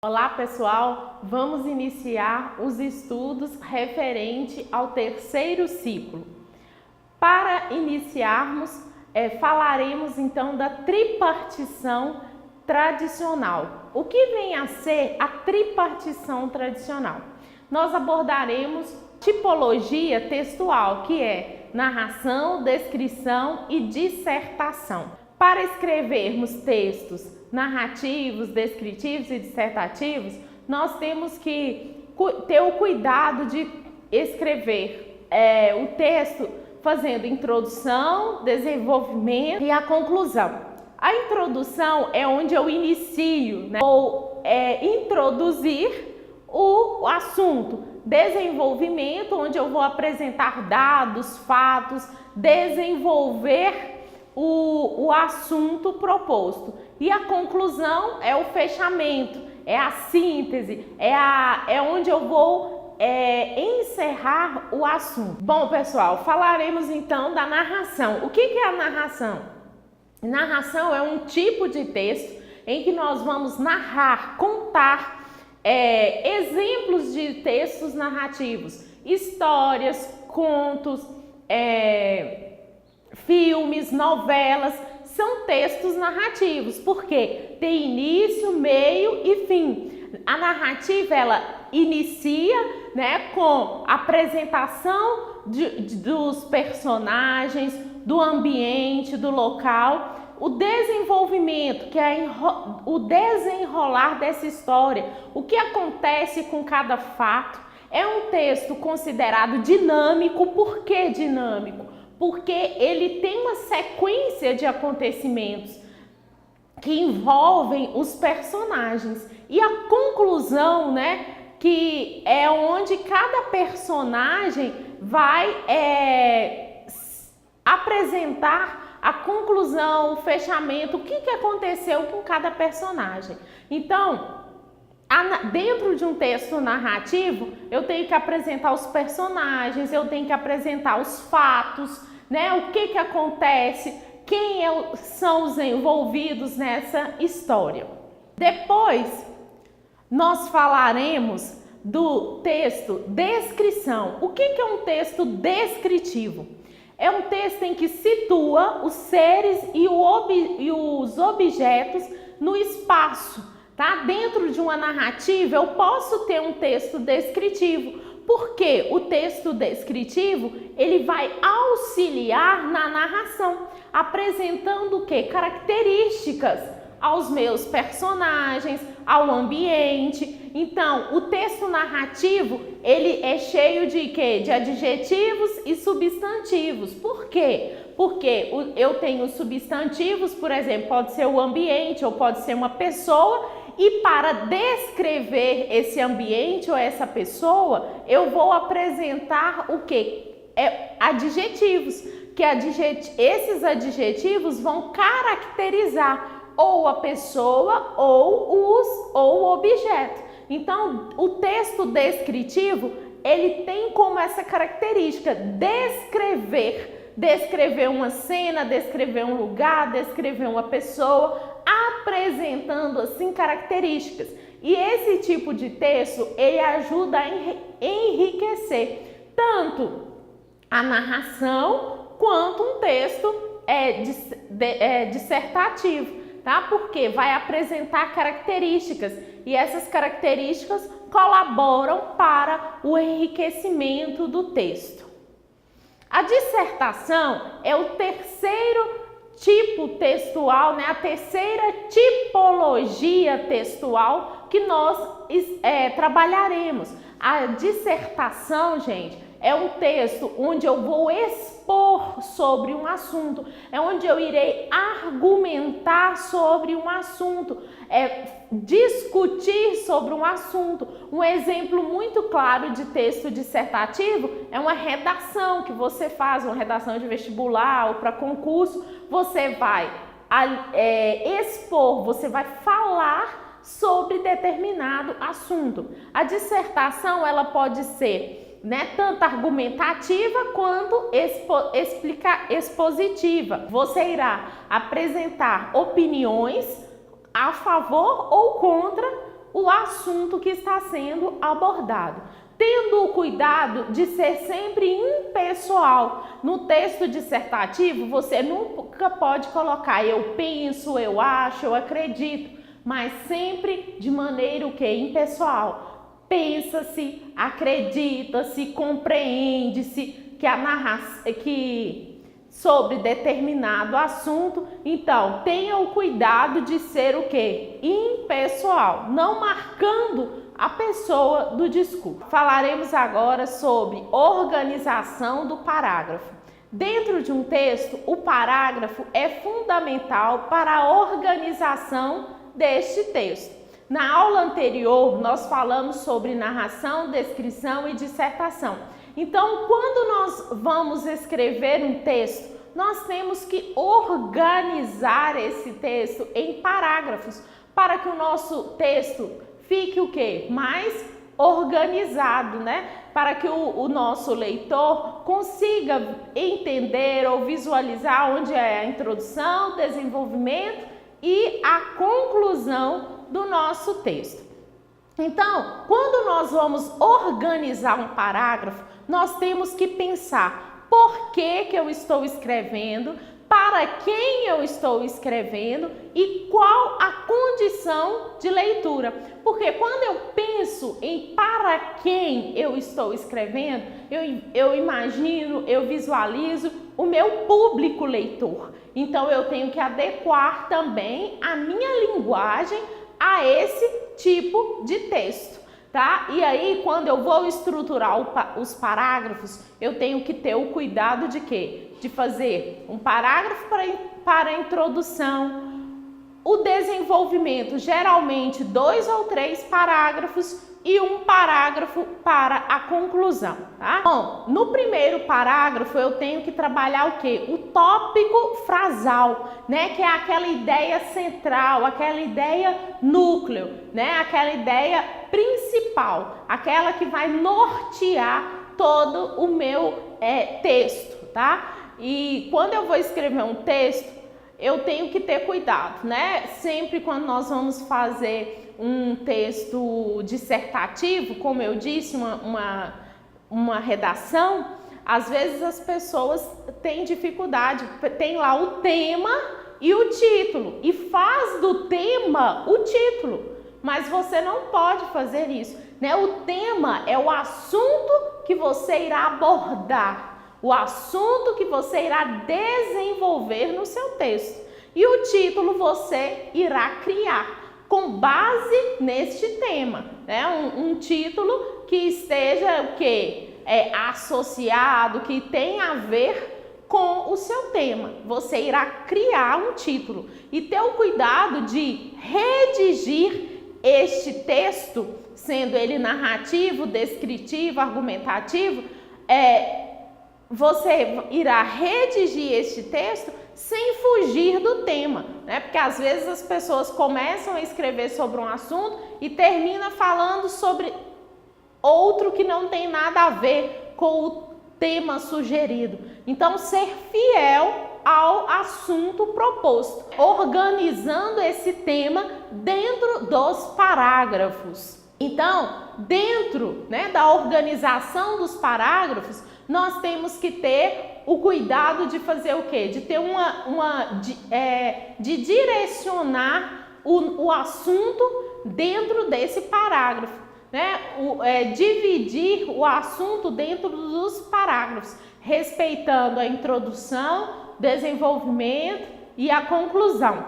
Olá pessoal, vamos iniciar os estudos referente ao terceiro ciclo. Para iniciarmos, falaremos então da tripartição tradicional. O que vem a ser a tripartição tradicional? Nós abordaremos tipologia textual, que é narração, descrição e dissertação. Para escrevermos textos narrativos, descritivos e dissertativos, nós temos que ter o cuidado de escrever o texto fazendo introdução, desenvolvimento e a conclusão. A introdução é onde eu inicio, né? Ou introduzir o assunto. Desenvolvimento, onde eu vou apresentar dados, fatos, desenvolver o assunto proposto. E a conclusão é o fechamento, é a síntese, é onde eu vou encerrar o assunto. Bom, pessoal, falaremos então da narração. O que é a narração? Narração é um tipo de texto em que nós vamos narrar, contar exemplos de textos narrativos, histórias, contos, filmes, novelas, são textos narrativos, porque tem início, meio e fim. A narrativa, ela inicia, né, com a apresentação dos personagens, do ambiente, do local, o desenvolvimento, que é o desenrolar dessa história, o que acontece com cada fato. É um texto considerado dinâmico. Por que dinâmico? Porque ele tem uma sequência de acontecimentos que envolvem os personagens. E a conclusão, né, que é onde cada personagem vai apresentar a conclusão, o fechamento, o que aconteceu com cada personagem. Então, dentro de um texto narrativo, eu tenho que apresentar os personagens, eu tenho que apresentar os fatos, né? O que acontece, quem são os envolvidos nessa história. Depois, nós falaremos do texto descrição. O que é um texto descritivo? É um texto em que situa os seres e os objetos no espaço. Tá? Dentro de uma narrativa, eu posso ter um texto descritivo, porque o texto descritivo, ele vai auxiliar na narração, apresentando o quê? Características aos meus personagens, ao ambiente. Então, o texto narrativo, ele é cheio de quê? De adjetivos e substantivos. Por quê? Porque eu tenho substantivos, por exemplo, pode ser o ambiente ou pode ser uma pessoa, e para descrever esse ambiente ou essa pessoa, eu vou apresentar o quê? Adjetivos, que esses adjetivos vão caracterizar ou a pessoa ou o objeto. Então, o texto descritivo, ele tem como essa característica descrever uma cena, descrever um lugar, descrever uma pessoa, apresentando assim características. E esse tipo de texto, ele ajuda a enriquecer tanto a narração quanto um texto dissertativo, tá? Porque vai apresentar características e essas características colaboram para o enriquecimento do texto. A dissertação é o terceiro tipo textual, né? A terceira tipologia textual que nós trabalharemos. A dissertação, gente, é um texto onde eu vou expor sobre um assunto, é onde eu irei argumentar sobre um assunto, discutir sobre um assunto. Um exemplo muito claro de texto dissertativo é uma redação que você faz, uma redação de vestibular ou para concurso. Você vai expor, você vai falar sobre determinado assunto. A dissertação, ela pode ser né, tanto argumentativa quanto expositiva. Você irá apresentar opiniões a favor ou contra o assunto que está sendo abordado, tendo o cuidado de ser sempre impessoal. No texto dissertativo, você nunca pode colocar eu penso, eu acho, eu acredito, mas sempre de maneira impessoal. Pensa-se, acredita-se, compreende-se que sobre determinado assunto. Então, tenha o cuidado de ser o quê? Impessoal, não marcando a pessoa do discurso. Falaremos agora sobre organização do parágrafo. Dentro de um texto, o parágrafo é fundamental para a organização deste texto. Na aula anterior, nós falamos sobre narração, descrição e dissertação. Então, quando nós vamos escrever um texto, nós temos que organizar esse texto em parágrafos para que o nosso texto fique o quê? Mais organizado, né? Para que o nosso leitor consiga entender ou visualizar onde é a introdução, desenvolvimento e a conclusão do nosso texto. Então, quando nós vamos organizar um parágrafo, nós temos que pensar por que eu estou escrevendo, para quem eu estou escrevendo e qual a condição de leitura. Porque quando eu penso em para quem eu estou escrevendo, eu imagino, eu visualizo o meu público leitor. Então eu tenho que adequar também a minha linguagem a esse tipo de texto, tá? E aí, quando eu vou estruturar os parágrafos, eu tenho que ter o cuidado de quê? De fazer um parágrafo para a introdução, o desenvolvimento, geralmente 2 ou 3 parágrafos e um parágrafo para a conclusão, tá? Bom, no primeiro parágrafo eu tenho que trabalhar o quê? O tópico frasal, né? Que é aquela ideia central, aquela ideia núcleo, né? Aquela ideia principal, aquela que vai nortear todo o meu texto, tá? E quando eu vou escrever um texto, eu tenho que ter cuidado, né? Sempre quando nós vamos fazer um texto dissertativo, como eu disse, uma redação, às vezes as pessoas têm dificuldade, tem lá o tema e o título, e faz do tema o título, mas você não pode fazer isso, né? O tema é o assunto que você irá abordar, o assunto que você irá desenvolver no seu texto. E o título você irá criar com base neste tema, né? Um título que esteja o quê? Associado, que tenha a ver com o seu tema. Você irá criar um título e ter o cuidado de redigir este texto, sendo ele narrativo, descritivo, argumentativo, você irá redigir este texto sem fugir do tema, né? Porque às vezes as pessoas começam a escrever sobre um assunto e termina falando sobre outro que não tem nada a ver com o tema sugerido. Então, ser fiel ao assunto proposto, organizando esse tema dentro dos parágrafos. Então, dentro, né, da organização dos parágrafos, nós temos que ter o cuidado de fazer o quê? De ter de direcionar o assunto dentro desse parágrafo, né? Dividir o assunto dentro dos parágrafos, respeitando a introdução, desenvolvimento e a conclusão.